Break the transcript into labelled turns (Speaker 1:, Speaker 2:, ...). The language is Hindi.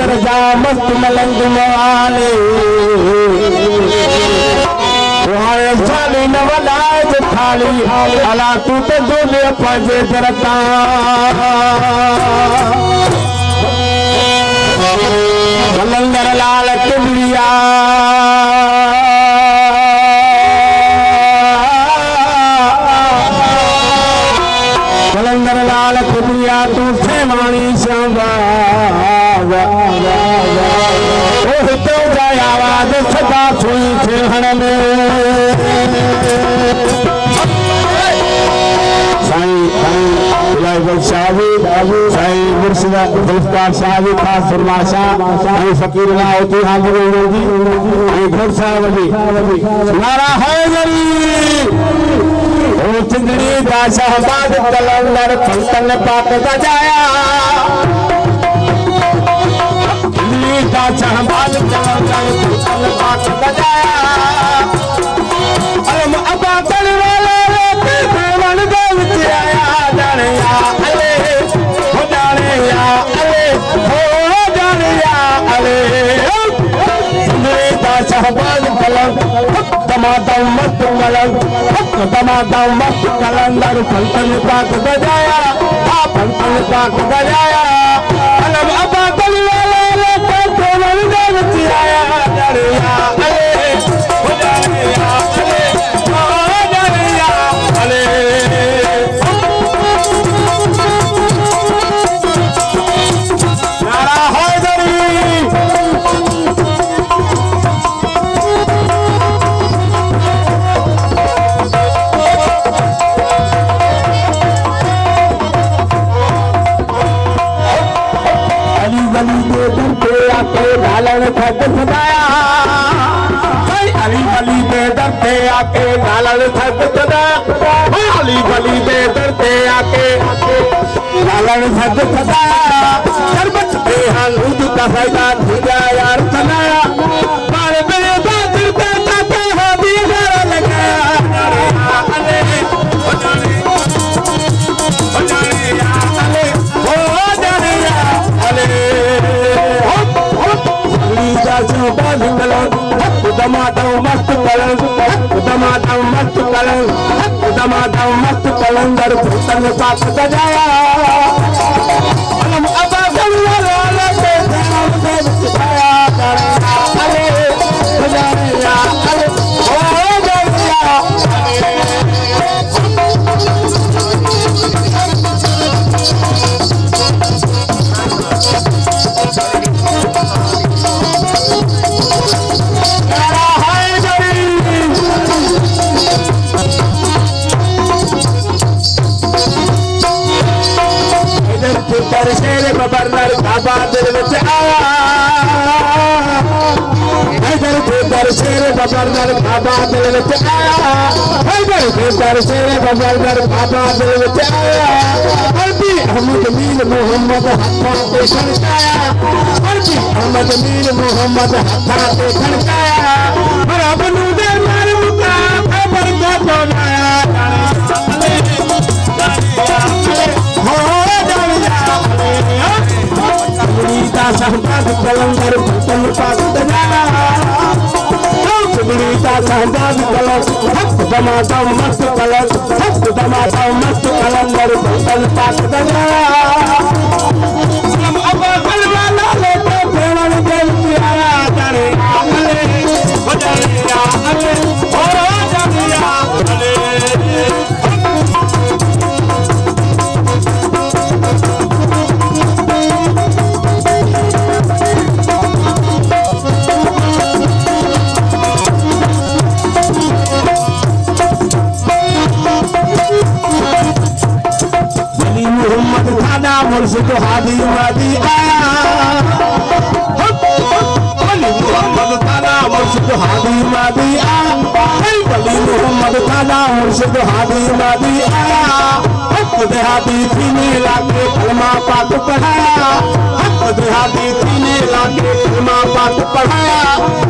Speaker 1: कलंदर जा मस्त मलंग वाले वहाँ जाली न वलाए जो थाली अला तू तो जो ले पाजे जरता कलंदर लाल किबरिया कलंदर लाल किबरिया तू थे मानी श्यामा तो जाए आवाज सदा सुई थे हण में साईं मुर्शिदा गुलफ्तार साहब खास फरमाशा आई फकीर ना होती हाजिर होगी आई घर साहब नारा हैदरी ओ चिंदड़ी दा शहबाज कलंदर फंक्शन पाक बजाया चिंदड़ी दा शहबाज कलंदर फंक्शन पाक बजाया अलम अबा करवाला रे देवन दे विच आया जाने या अले हो जाने या अले हो जाने या अले चिंदड़ी दा शहबाज कलंदर टमाटर मस्त कलंदर फंक्शन पाक बजाया फंक्शन पाक बजाया अलम अबा करवाला रे देवन दे विच आया जाने या अले हो जाने या अले हो जाने या अले नारा हैदरी लालन थक सदाया अली बली दे दरते आके लालन थक सदाया अली बली दे दरते आके लालन थक सदाया शरबत पे हलूद का फायदा दिया यार सनाया पर मेरे बादल पे ताते हो दीदार लगाया अले हो जाने या अले हो जाने या अले टमाटर मस्त कलंदर फंक्शन पाक बजाया अलम अबा करवाला रे देवन दे विच आया अले हो जाने या अले हो जाने या शेर बबरनर बाबा दिल विच आया हैदर फिर शेर बबरनर बाबा दिल विच आया हैदर फिर शेर बबरनर बाबा दिल विच आया अरबी अहमद मीर मोहम्मद हत्था ते खड़काया अरबी अहमद मीर मोहम्मद हत्था ते खड़काया रब नू दे मार मुका खबर को बोलाया शहबाज कलंदर फंक्शन पाक बजाया चिंदड़ी दा शहबाज कलंदर टमाटर मस्त कलंदर फंक्शन पाक बजाया हम अबा करवाला ले तो देवन दे विच आया जाने अले हो जाने या अले हो जाने या अले मुर्शिद हादी वादी आया अली मोहम्मद ताला मुर्शिद हादी वादी आया अली मोहम्मद ताला मुर्शिद हादी वादी आया हक देहाती थी ने लाके कलमा पाक पढ़ाया हक देहाती थी ने लाके कलमा पाक पढ़ाया